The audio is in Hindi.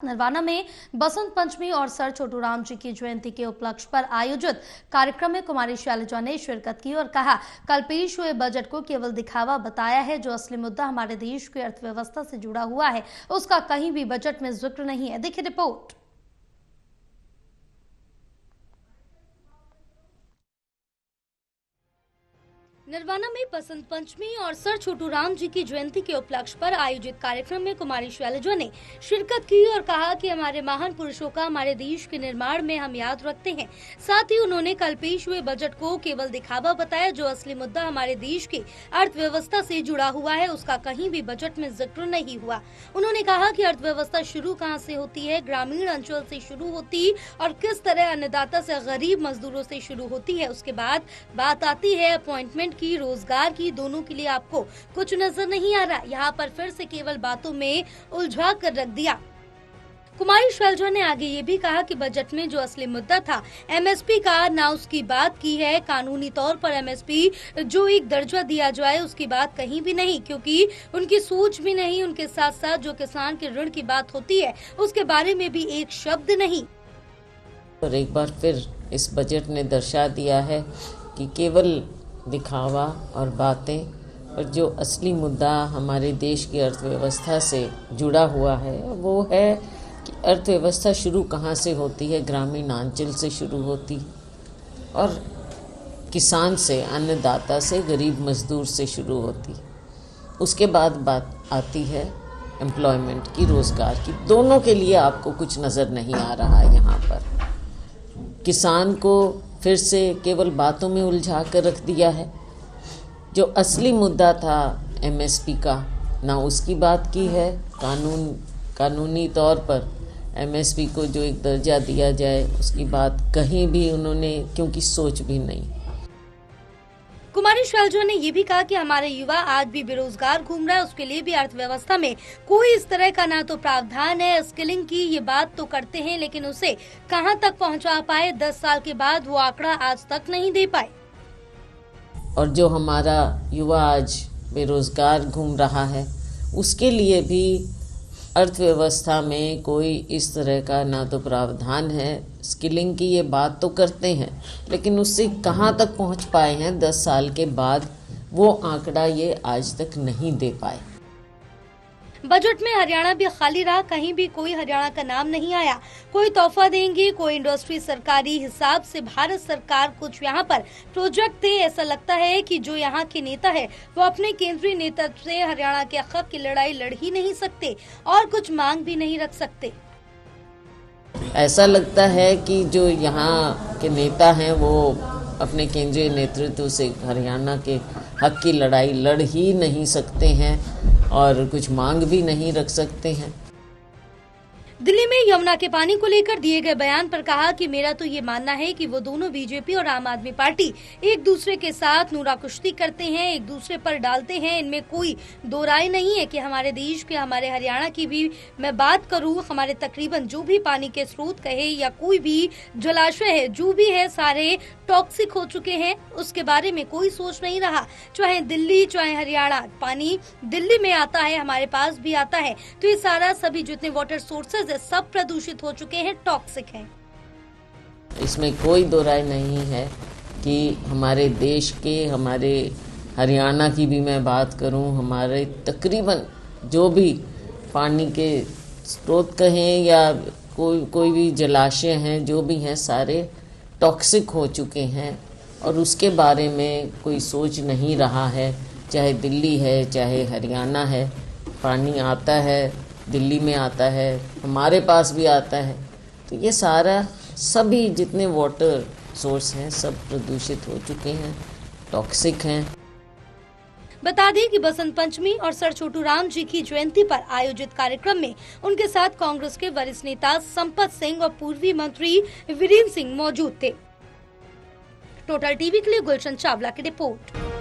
नरवाना में बसंत पंचमी और सर छोटू राम जी की जयंती के उपलक्ष्य पर आयोजित कार्यक्रम में कुमारी शैलजा ने शिरकत की और कहा, कल पेश हुए बजट को केवल दिखावा बताया है। जो असली मुद्दा हमारे देश की अर्थव्यवस्था से जुड़ा हुआ है उसका कहीं भी बजट में जिक्र नहीं है। देखिए रिपोर्ट। नरवाना में बसंत पंचमी और सर छोटू राम जी की जयंती के उपलक्ष्य पर आयोजित कार्यक्रम में कुमारी शैलजा ने शिरकत की और कहा कि हमारे महान पुरुषों का हमारे देश के निर्माण में हम याद रखते हैं। साथ ही उन्होंने कल पेश हुए बजट को केवल दिखावा बताया। जो असली मुद्दा हमारे देश की अर्थव्यवस्था से जुड़ा हुआ है उसका कहीं भी बजट में जिक्र नहीं हुआ। उन्होंने कहा कि अर्थव्यवस्था शुरू कहाँ से होती है, ग्रामीण अंचल से शुरू होती और किस तरह अन्नदाता से गरीब मजदूरों से शुरू होती है। उसके बाद बात आती है अपॉइंटमेंट की, रोजगार की। दोनों के लिए आपको कुछ नजर नहीं आ रहा। यहाँ पर फिर से केवल बातों में उलझा कर रख दिया। कुमारी शैलजा ने आगे ये भी कहा कि बजट में जो असली मुद्दा था एमएसपी का, ना उसकी बात की है। कानूनी तौर पर एमएसपी जो एक दर्जा दिया जाए उसकी बात कहीं भी नहीं, क्योंकि उनकी सोच भी नहीं। उनके साथ साथ जो किसान के ऋण की बात होती है उसके बारे में भी एक शब्द नहीं। और एक बार फिर इस बजट ने दर्शा दिया है कि केवल दिखावा और बातें, और जो असली मुद्दा हमारे देश की अर्थव्यवस्था से जुड़ा हुआ है वो है कि अर्थव्यवस्था शुरू कहाँ से होती है। ग्रामीण अंचल से शुरू होती और किसान से, अन्नदाता से, गरीब मजदूर से शुरू होती। उसके बाद बात आती है एम्प्लॉयमेंट की, रोज़गार की। दोनों के लिए आपको कुछ नज़र नहीं आ रहा है। यहाँ पर किसान को फिर से केवल बातों में उलझा कर रख दिया है। जो असली मुद्दा था एमएसपी का, ना उसकी बात की है। कानूनी तौर पर एमएसपी को जो एक दर्जा दिया जाए उसकी बात कहीं भी उन्होंने क्योंकि सोच भी नहीं। कुमारी शैलजा ने ये भी कहा कि हमारे युवा आज भी बेरोजगार घूम रहा है। उसके लिए भी अर्थव्यवस्था में कोई इस तरह का ना तो प्रावधान है। स्किलिंग की ये बात तो करते हैं लेकिन उसे कहां तक पहुंचा पाए, 10 साल के बाद वो आंकड़ा आज तक नहीं दे पाए। और जो हमारा युवा आज बेरोजगार घूम रहा है उसके लिए भी अर्थव्यवस्था में कोई इस तरह का ना तो प्रावधान है। स्किलिंग की ये बात तो करते हैं लेकिन उससे कहाँ तक पहुँच पाए हैं 10 साल के बाद, वो आंकड़ा ये आज तक नहीं दे पाए। बजट में हरियाणा भी खाली रहा। कहीं भी कोई हरियाणा का नाम नहीं आया। कोई तोहफा देंगे, कोई इंडस्ट्री सरकारी हिसाब से भारत सरकार कुछ यहाँ पर प्रोजेक्ट थे। ऐसा लगता है कि जो यहाँ के नेता है वो अपने केंद्रीय नेतृत्व से हरियाणा के हक की लड़ाई लड़ ही नहीं सकते और कुछ मांग भी नहीं रख सकते। ऐसा लगता है कि जो यहाँ के नेता हैं वो अपने केंद्रीय नेतृत्व से हरियाणा के हक की लड़ाई लड़ ही नहीं सकते हैं और कुछ मांग भी नहीं रख सकते हैं। दिल्ली में यमुना के पानी को लेकर दिए गए बयान पर कहा कि मेरा तो ये मानना है कि वो दोनों बीजेपी और आम आदमी पार्टी एक दूसरे के साथ नूरा कुश्ती करते हैं, एक दूसरे पर डालते हैं। इनमें कोई दो राय नहीं है कि हमारे देश के, हमारे हरियाणा की भी मैं बात करूं, हमारे तकरीबन जो भी पानी के स्रोत कहे या कोई भी जलाशय है, जो भी है सारे टॉक्सिक हो चुके हैं। उसके बारे में कोई सोच नहीं रहा। चाहे दिल्ली चाहे हरियाणा, पानी दिल्ली में आता है, हमारे पास भी आता है, तो ये सारा सभी जितने वाटर सोर्सेज सब प्रदूषित हो चुके हैं, टॉक्सिक हैं। इसमें कोई दो राय नहीं है कि हमारे देश के, हमारे हरियाणा की भी मैं बात करूं, हमारे तकरीबन जो भी पानी के स्रोत कहें या कोई भी जलाशय हैं, जो भी हैं सारे टॉक्सिक हो चुके हैं और उसके बारे में कोई सोच नहीं रहा है। चाहे दिल्ली है चाहे हरियाणा है, पानी आता है, दिल्ली में आता है, हमारे पास भी आता है। तो ये सारा सभी जितने वाटर सोर्स हैं सब प्रदूषित हो चुके हैं, टॉक्सिक हैं। बता दें कि बसंत पंचमी और सर छोटू राम जी की जयंती पर आयोजित कार्यक्रम में उनके साथ कांग्रेस के वरिष्ठ नेता संपत सिंह और पूर्वी मंत्री वीरेंद्र सिंह मौजूद थे। टोटल टीवी के लिए गुलशन चावला की रिपोर्ट।